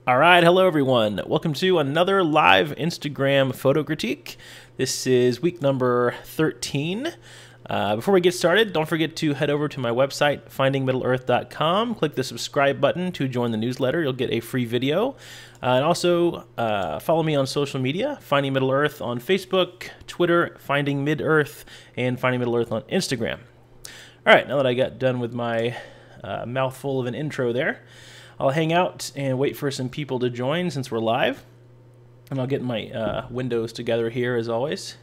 All right, hello everyone. Welcome to another live Instagram photo critique. This is week number 13. Before we get started, don't forget to head over to my website, findingmiddle-earth.com. Click the subscribe button to join the newsletter. You'll get a free video. And also follow me on social media, Finding Middle Earth on Facebook, Twitter, Finding Mid-Earth, and Finding Middle Earth on Instagram. All right, now that I got done with my mouthful of an intro there, I'll hang out and wait for some people to join since we're live. And I'll get my windows together here as always.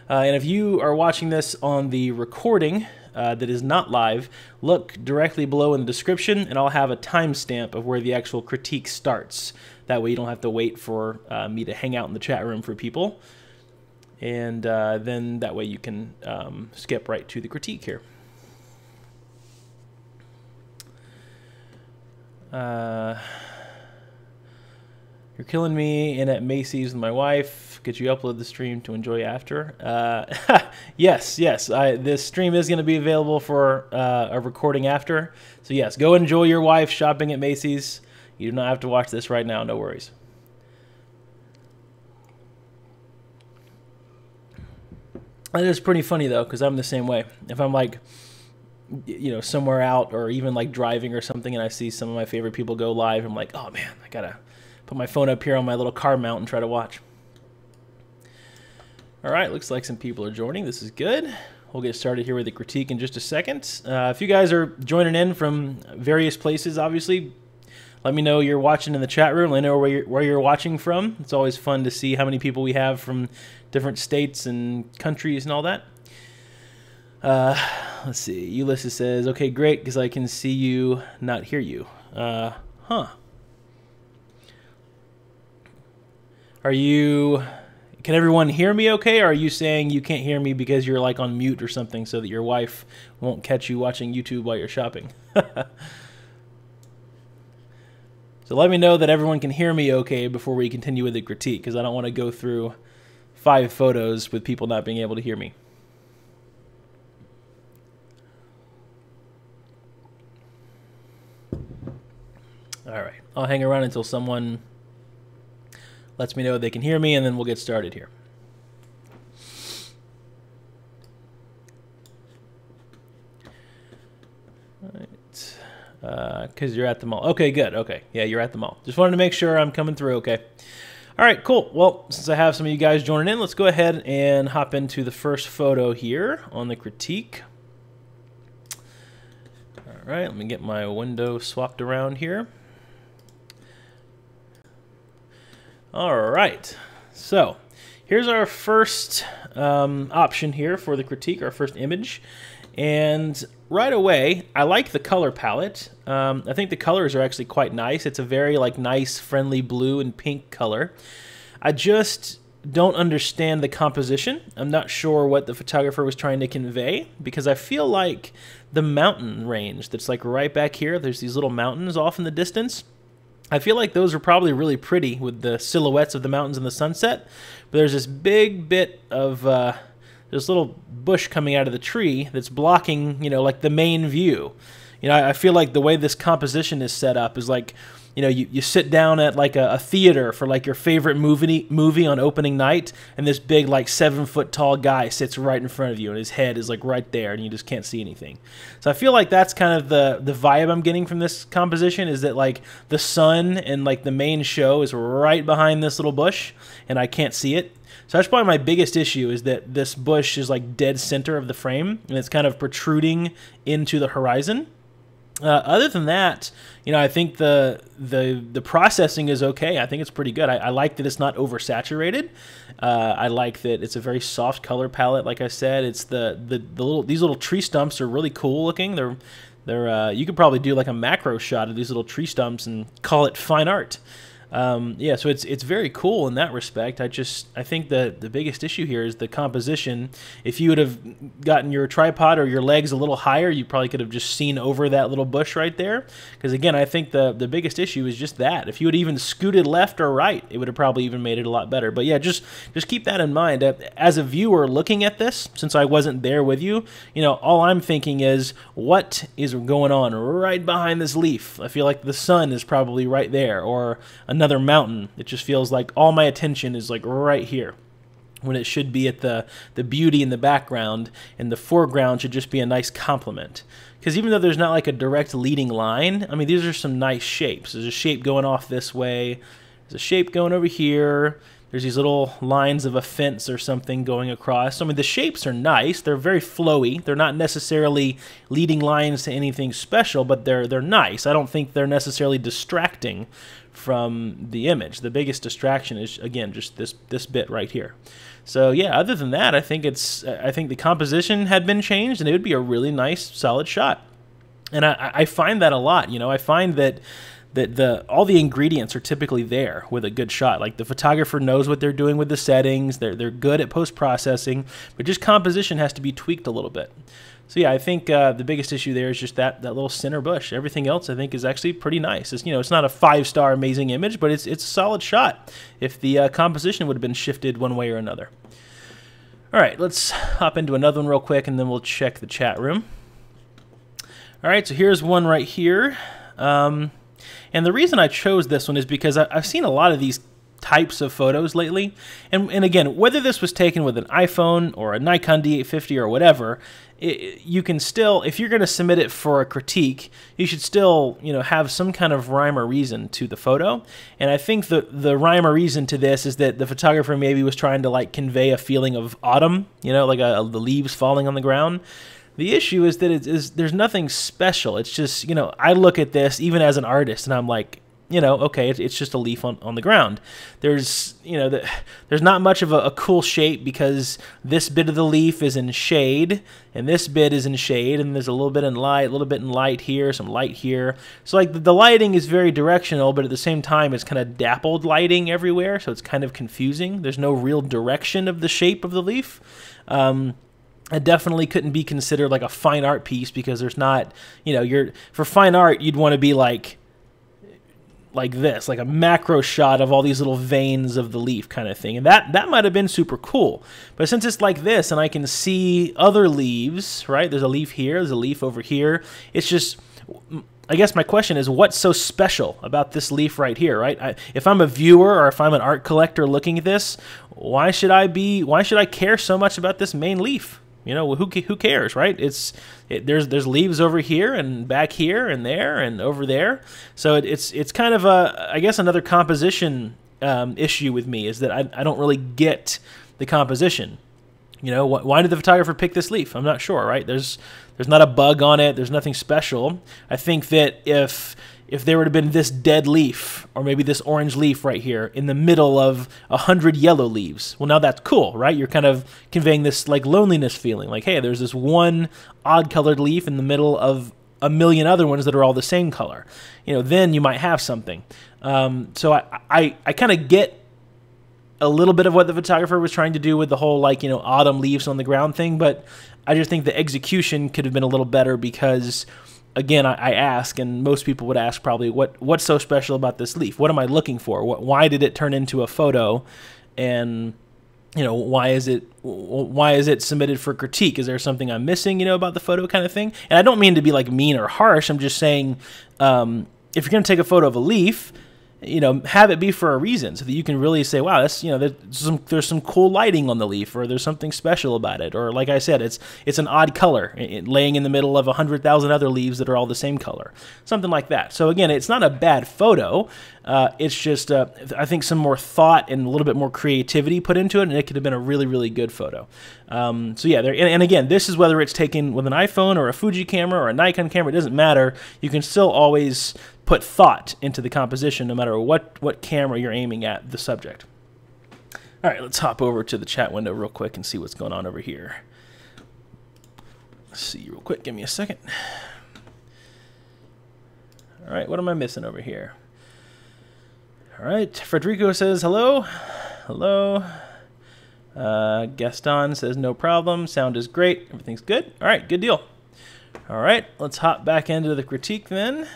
And if you are watching this on the recording that is not live, look directly below in the description and I'll have a timestamp of where the actual critique starts. That way you don't have to wait for me to hang out in the chat room for people. And then that way you can skip right to the critique here. You're killing me in at Macy's with my wife. Could you upload the stream to enjoy after? Yes. This stream is going to be available for a recording after. So yes, go enjoy your wife shopping at Macy's. You do not have to watch this right now. No worries. It is pretty funny though, because I'm the same way. If I'm like, you know, somewhere out or even like driving or something and I see some of my favorite people go live, I'm like, oh man, I gotta put my phone up here on my little car mount and try to watch. All right, looks like some people are joining. This is good. We'll get started here with the critique in just a second. If you guys are joining in from various places, obviously, let me know you're watching in the chat room. Let me know where you're watching from. It's always fun to see how many people we have from different states and countries and all that. Let's see. Ulysses says, okay, great, because I can see you, not hear you. Are you... Can everyone hear me okay, or are you saying you can't hear me because you're like on mute or something so that your wife won't catch you watching YouTube while you're shopping? So let me know that everyone can hear me okay before we continue with the critique, because I don't want to go through 5 photos with people not being able to hear me. All right, I'll hang around until someone lets me know they can hear me, and then we'll get started here. All right, because you're at the mall. Okay, good. Okay, yeah, you're at the mall. Just wanted to make sure I'm coming through okay. All right, cool. Well, since I have some of you guys joining in, let's go ahead and hop into the first photo here on the critique. All right, let me get my window swapped around here. All right, so here's our first option here for the critique, our first image. And right away, I like the color palette. I think the colors are actually quite nice. It's a very like nice, friendly blue and pink color. I just don't understand the composition. I'm not sure what the photographer was trying to convey, because I feel like the mountain range that's like right back here, there's these little mountains off in the distance. I feel like those are probably really pretty with the silhouettes of the mountains in the sunset, but there's this big bit of this little bush coming out of the tree that's blocking, you know, like the main view. You know, I feel like the way this composition is set up is like, you know, you sit down at like a theater for like your favorite movie on opening night, and this big like 7-foot tall guy sits right in front of you, and his head is like right there, and you just can't see anything. So I feel like that's kind of the vibe I'm getting from this composition, is that like the sun and like the main show is right behind this little bush, and I can't see it. So that's probably my biggest issue, is that this bush is like dead center of the frame, and it's kind of protruding into the horizon. Other than that, you know, I think the processing is okay. I think it's pretty good. I like that it's not oversaturated. I like that it's a very soft color palette. Like I said, it's these little tree stumps are really cool looking. They're you could probably do like a macro shot of these little tree stumps and call it fine art. Yeah, so it's very cool in that respect. I think the biggest issue here is the composition. If you would have gotten your tripod or your legs a little higher, you probably could have just seen over that little bush right there. Because again, I think the biggest issue is just that. If you had even scooted left or right, it would have probably even made it a lot better. But yeah, just keep that in mind. As a viewer looking at this, since I wasn't there with you, all I'm thinking is, what is going on right behind this leaf? I feel like the sun is probably right there, or another mountain. It just feels like all my attention is like right here, when it should be at the beauty in the background, and the foreground should just be a nice complement. Because even though there's not like a direct leading line, I mean, these are some nice shapes. There's a shape going off this way. There's a shape going over here. There's these little lines of a fence or something going across. So, I mean, the shapes are nice. They're very flowy. They're not necessarily leading lines to anything special, but they're nice. I don't think they're necessarily distracting from the image. The biggest distraction is, again, just this bit right here. So yeah, other than that, I think the composition had been changed, and it would be a really nice, solid shot. And I find that a lot. I find that all the ingredients are typically there with a good shot. Like, the photographer knows what they're doing with the settings. They're good at post-processing, but just composition has to be tweaked a little bit. So yeah, I think the biggest issue there is just that little center bush. Everything else, I think, is actually pretty nice. It's not a 5-star amazing image, but it's a solid shot if the composition would have been shifted one way or another. All right, let's hop into another one real quick, and then we'll check the chat room. All right, so here's one right here. And the reason I chose this one is because I've seen a lot of these types of photos lately. And again, whether this was taken with an iPhone or a Nikon D850 or whatever, you can still, if you're going to submit it for a critique, you should still, have some kind of rhyme or reason to the photo. And I think the rhyme or reason to this is that the photographer maybe was trying to like convey a feeling of autumn, like the leaves falling on the ground. The issue is that there's nothing special. It's just, I look at this even as an artist, and I'm like, okay, it's just a leaf on the ground. There's, there's not much of a cool shape, because this bit of the leaf is in shade, and this bit is in shade, and there's a little bit in light, a little bit in light here, some light here. So like the lighting is very directional, but at the same time it's kind of dappled lighting everywhere, so it's kind of confusing. There's no real direction of the shape of the leaf. It definitely couldn't be considered like a fine art piece, because there's not, for fine art, you'd want to be like this, like a macro shot of all these little veins of the leaf kind of thing. And that might have been super cool. But since it's like this, and I can see other leaves, right? There's a leaf here, there's a leaf over here. It's just, I guess my question is, what's so special about this leaf right here, right? If I'm a viewer, or if I'm an art collector looking at this, why should I care so much about this main leaf? Who cares, right? There's leaves over here and back here and there and over there. So it's kind of I guess another composition issue with me, is that I don't really get the composition. Why did the photographer pick this leaf? I'm not sure, right? There's not a bug on it. There's nothing special. I think that if there would have been this dead leaf, or maybe this orange leaf right here in the middle of 100 yellow leaves, well, now that's cool, right? You're kind of conveying this like loneliness feeling, like, hey, there's this one odd colored leaf in the middle of a million other ones that are all the same color. Then you might have something. So I kind of get a little bit of what the photographer was trying to do with the whole autumn leaves on the ground thing, but I just think the execution could have been a little better, because again, I ask, and most people would ask probably, what's so special about this leaf? What am I looking for? Why did it turn into a photo? And why is it submitted for critique? Is there something I'm missing, about the photo, kind of thing? And I don't mean to be like mean or harsh. I'm just saying, if you're going to take a photo of a leaf, have it be for a reason, so that you can really say, wow, that's, there's some cool lighting on the leaf, or there's something special about it. Or like I said, it's an odd color laying in the middle of 100,000 other leaves that are all the same color. Something like that. So again, it's not a bad photo. It's just, I think some more thought and a little bit more creativity put into it, and it could have been a really, really good photo. So yeah, and again, this is whether it's taken with an iPhone or a Fuji camera or a Nikon camera, it doesn't matter. You can still always put thought into the composition, no matter what camera you're aiming at the subject. All right, let's hop over to the chat window real quick and see what's going on over here. Let's see real quick. Give me a second. All right, what am I missing over here? All right, Frederico says hello. Hello. Gaston says no problem. Sound is great. Everything's good. All right, good deal. All right, let's hop back into the critique then.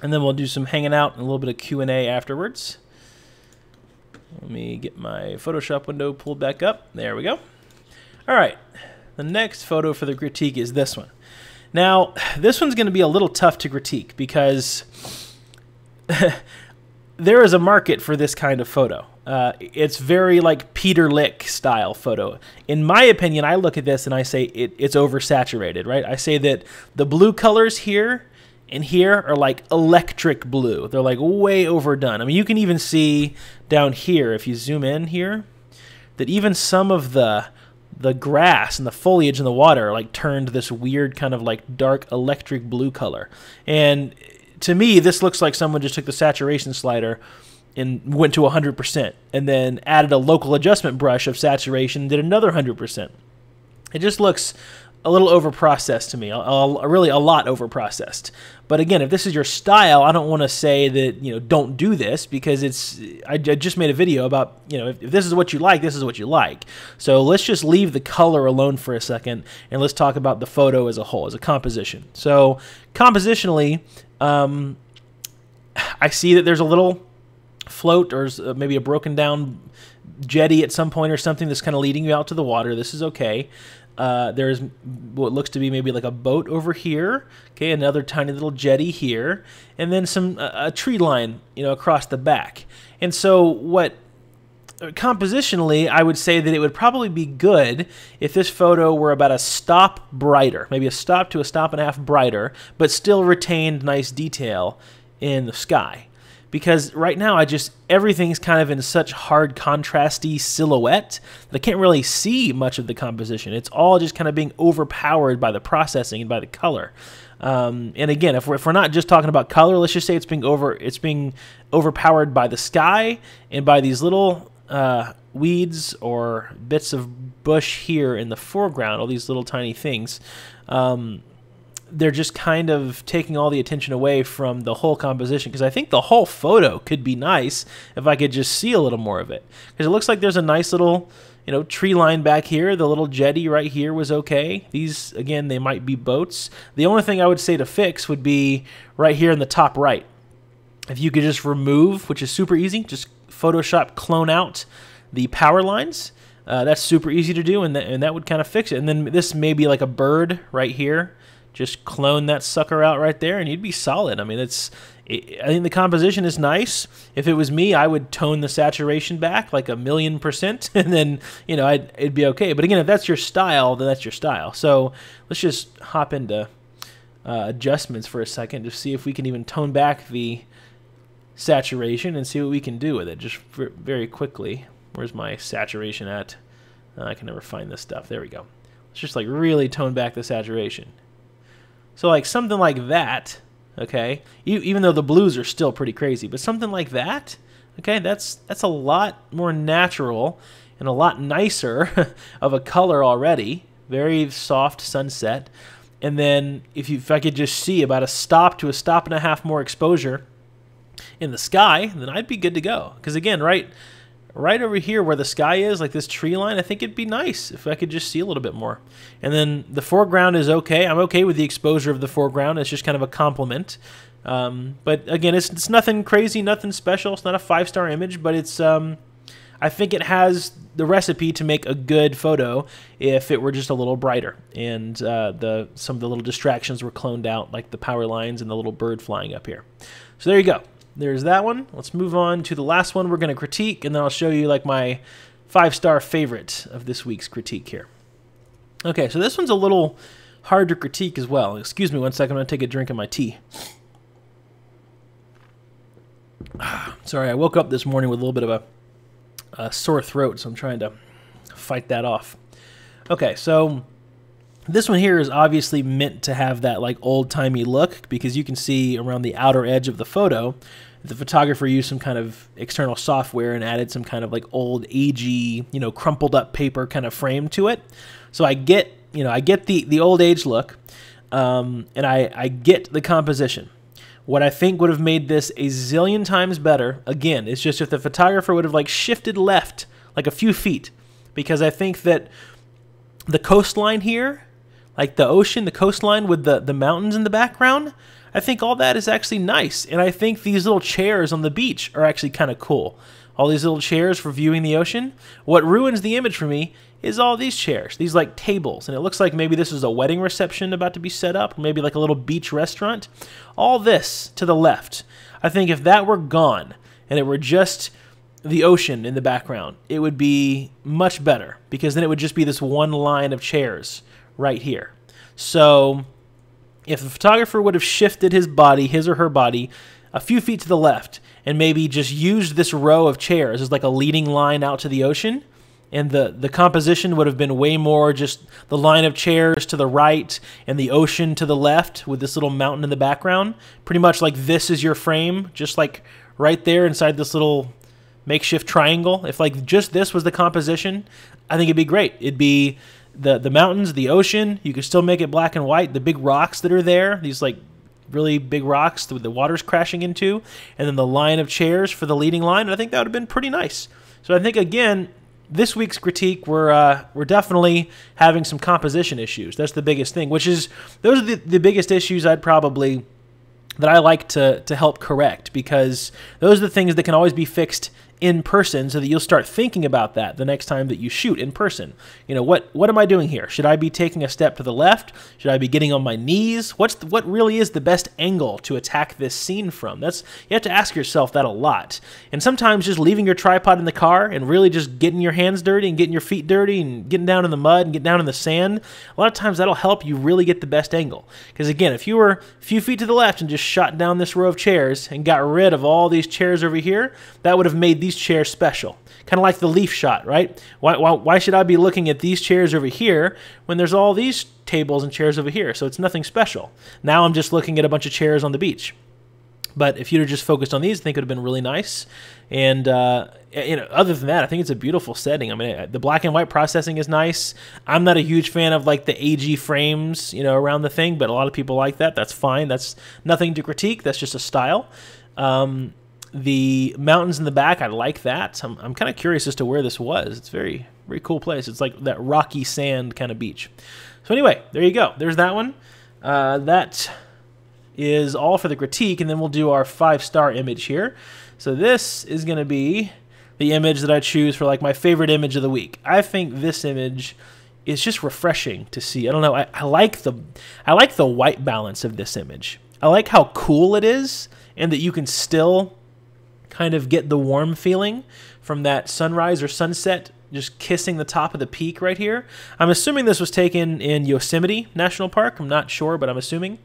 And then we'll do some hanging out and a little bit of Q&A afterwards. Let me get my Photoshop window pulled back up. There we go. All right, the next photo for the critique is this one. Now, this one's going to be a little tough to critique because there is a market for this kind of photo. It's very like Peter Lick style photo. In my opinion, I look at this and I say it's oversaturated, right? I say that the blue colors here and here are like electric blue. They're like way overdone. I mean, you can even see down here, if you zoom in here, that even some of the grass and the foliage in the water are like turned this weird kind of like dark electric blue color. And to me, this looks like someone just took the saturation slider and went to 100% and then added a local adjustment brush of saturation and did another 100%. It just looks a little overprocessed to me, really a lot overprocessed. But again, if this is your style, I don't want to say that, you know, don't do this, because I just made a video about, you know, if this is what you like, this is what you like. So let's just leave the color alone for a second and let's talk about the photo as a whole, as a composition. So compositionally, I see that there's a little float or maybe a broken down jetty at some point or something that's kind of leading you out to the water. This is okay. There's what looks to be maybe like a boat over here. Okay, another tiny little jetty here, and then a tree line, you know, across the back. And so what compositionally, I would say that it would probably be good if this photo were about a stop brighter, maybe a stop to a stop and a half brighter, but still retained nice detail in the sky. Because right now, everything's kind of in such hard contrasty silhouette that I can't really see much of the composition. It's all just kind of being overpowered by the processing and by the color. And again, if we're not just talking about color, let's just say it's being overpowered by the sky and by these little weeds or bits of bush here in the foreground, all these little tiny things. They're just kind of taking all the attention away from the whole composition, because I think the whole photo could be nice if I could just see a little more of it. Because it looks like there's a nice little, you know, tree line back here. The little jetty right here was okay. These, again, they might be boats. The only thing I would say to fix would be right here in the top right. If you could just remove, which is super easy, just Photoshop clone out the power lines. That's super easy to do, and that would kind of fix it. And then this may be like a bird right here. Just clone that sucker out right there, and you'd be solid. I mean, I think the composition is nice. If it was me, I would tone the saturation back like 1,000,000%, and then, you know, it'd be okay. But again, if that's your style, then that's your style. So let's just hop into adjustments for a second to see if we can even tone back the saturation and see what we can do with it just very quickly. Where's my saturation at? I can never find this stuff. There we go. Let's just like really tone back the saturation. So like something like that, okay, even though the blues are still pretty crazy, but something like that, okay, that's a lot more natural and a lot nicer of a color already. Very soft sunset. And then if I could just see about a stop to a stop and a half more exposure in the sky, then I'd be good to go. Because again, right over here where the sky is, like this tree line, I think it'd be nice if I could just see a little bit more. And then the foreground is okay. I'm okay with the exposure of the foreground. It's just kind of a compliment. But again, it's nothing crazy, nothing special. It's not a 5-star image, but it's I think it has the recipe to make a good photo if it were just a little brighter and some of the little distractions were cloned out, like the power lines and the little bird flying up here. So there you go. There's that one. Let's move on to the last one we're going to critique, and then I'll show you like my 5-star favorite of this week's critique here. Okay, so this one's a little hard to critique as well. Excuse me one second. I'm going to take a drink of my tea. Sorry, I woke up this morning with a little bit of a sore throat, so I'm trying to fight that off. Okay, so this one here is obviously meant to have that like old-timey look, because you can see around the outer edge of the photo, the photographer used some kind of external software and added some kind of like old agey, you know, crumpled up paper kind of frame to it. So I get the old age look, and I get the composition. What I think would have made this a zillion times better, again, is just if the photographer would have like shifted left like a few feet, because I think that the coastline here, like the ocean, the coastline with the mountains in the background, I think all that is actually nice. And I think these little chairs on the beach are actually kind of cool. All these little chairs for viewing the ocean. What ruins the image for me is all these chairs, these like tables. And it looks like maybe this is a wedding reception about to be set up, or maybe like a little beach restaurant. All this to the left. I think if that were gone and it were just the ocean in the background, it would be much better, because then it would just be this one line of chairs right here. So if the photographer would have shifted his body, his or her body, a few feet to the left, and maybe just used this row of chairs as like a leading line out to the ocean, and the composition would have been way more just the line of chairs to the right and the ocean to the left with this little mountain in the background. Pretty much like this is your frame, just like right there inside this little makeshift triangle. If like just this was the composition, I think it'd be great. It'd be the mountains, the ocean. You could still make it black and white. The big rocks that are there, these like really big rocks that the water's crashing into, and then the line of chairs for the leading line. And I think that would have been pretty nice. So I think, again, this week's critique, we're definitely having some composition issues. That's the biggest thing, which is, those are the biggest issues that I like to help correct, because those are the things that can always be fixed in person, so that you'll start thinking about that the next time that you shoot in person. You know, what am I doing here? Should I be taking a step to the left? Should I be getting on my knees? What really is the best angle to attack this scene from? You have to ask yourself that a lot. And sometimes just leaving your tripod in the car and really just getting your hands dirty and getting your feet dirty and getting down in the mud and getting down in the sand, a lot of times that'll help you really get the best angle. Because again, if you were a few feet to the left and just shot down this row of chairs and got rid of all these chairs over here, that would have made these chairs special. Kind of like the leaf shot, right? Why should I be looking at these chairs over here when there's all these tables and chairs over here? So it's nothing special. Now I'm just looking at a bunch of chairs on the beach. But if you'd have just focused on these, I think it would have been really nice. And other than that, I think it's a beautiful setting. I mean, the black and white processing is nice. I'm not a huge fan of like the AG frames, around the thing, but a lot of people like that. That's fine. That's nothing to critique. That's just a style. The mountains in the back, I like that. I'm kind of curious as to where this was. It's a very, very cool place. It's like that rocky sand kind of beach. So anyway, there you go. There's that one. That is all for the critique, and then we'll do our 5-star image here. So this is going to be the image that I choose for like my favorite image of the week. I think this image is just refreshing to see. I don't know. I like the white balance of this image. I like how cool it is, and that you can still kind of get the warm feeling from that sunrise or sunset just kissing the top of the peak right here. I'm assuming this was taken in Yosemite National Park. I'm not sure, but I'm assuming.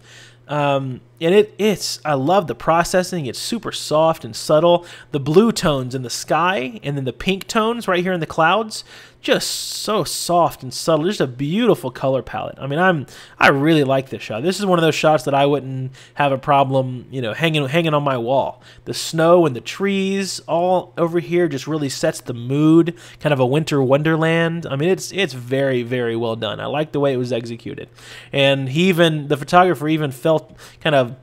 And I love the processing. It's super soft and subtle. The blue tones in the sky, and then the pink tones right here in the clouds, just so soft and subtle. Just a beautiful color palette. I mean, I really like this shot. This is one of those shots that I wouldn't have a problem, hanging on my wall. The snow and the trees all over here just really sets the mood, kind of a winter wonderland. I mean, it's very, very well done. I like the way it was executed. And the photographer even felt kind of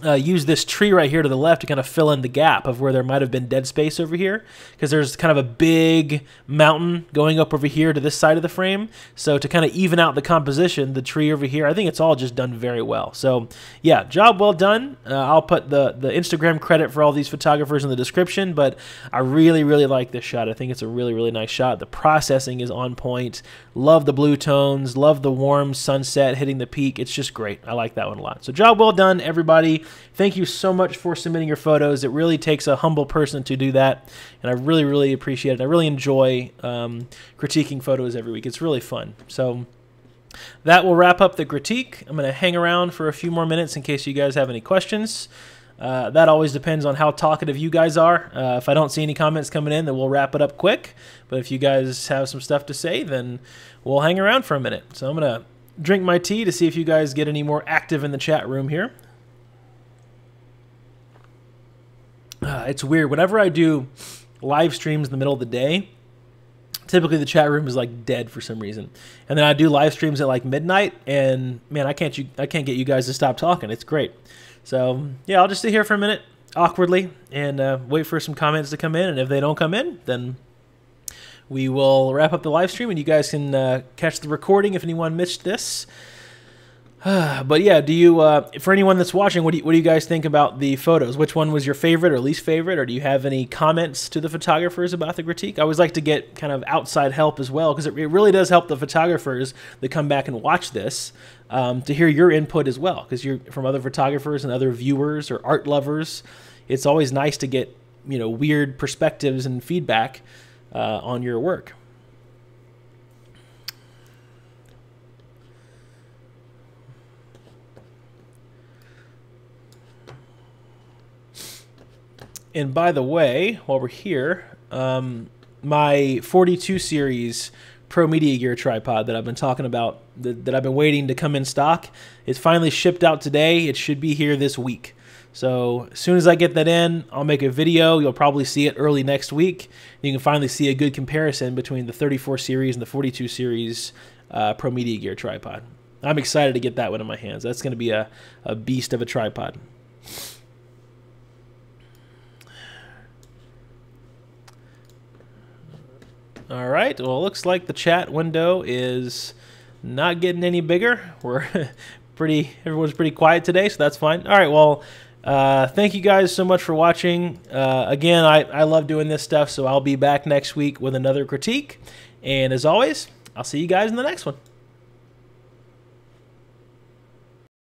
use this tree right here to the left to kind of fill in the gap of where there might have been dead space over here, because there's kind of a big mountain going up over here to this side of the frame. So to kind of even out the composition, the tree over here, I think it's all just done very well. So yeah, job well done. I'll put the Instagram credit for all these photographers in the description, but I really, really like this shot. I think it's a really, really nice shot. The processing is on point. Love the blue tones. Love the warm sunset hitting the peak. It's just great. I like that one a lot. So job well done, everybody. Thank you so much for submitting your photos. It really takes a humble person to do that, and I really, really appreciate it. I really enjoy critiquing photos every week. It's really fun. So that will wrap up the critique. I'm going to hang around for a few more minutes in case you guys have any questions. That always depends on how talkative you guys are. If I don't see any comments coming in, then we'll wrap it up quick. But if you guys have some stuff to say, then we'll hang around for a minute. So I'm going to drink my tea to see if you guys get any more active in the chat room here. It's weird. Whenever I do live streams in the middle of the day, typically the chat room is like dead for some reason. And then I do live streams at like midnight, and man, I can't get you guys to stop talking. It's great. So yeah, I'll just sit here for a minute awkwardly and wait for some comments to come in, and if they don't come in, then we will wrap up the live stream, and you guys can catch the recording if anyone missed this. But yeah, do you for anyone that's watching, what do you guys think about the photos? Which one was your favorite or least favorite, or do you have any comments to the photographers about the critique? I always like to get kind of outside help as well, because it really does help the photographers that come back and watch this to hear your input as well, because you're from other photographers and other viewers or art lovers. It's always nice to get, you know, weird perspectives and feedback on your work. And by the way, while we're here, my 42 series Pro Media Gear tripod that I've been talking about, that I've been waiting to come in stock, is finally shipped out today. It should be here this week. So as soon as I get that in, I'll make a video. You'll probably see it early next week. You can finally see a good comparison between the 34 series and the 42 series Pro Media Gear tripod. I'm excited to get that one in my hands. That's going to be a beast of a tripod. All right, well, it looks like the chat window is not getting any bigger. Everyone's pretty quiet today, so that's fine. All right, well, thank you guys so much for watching. Again, I love doing this stuff, so I'll be back next week with another critique. And as always, I'll see you guys in the next one.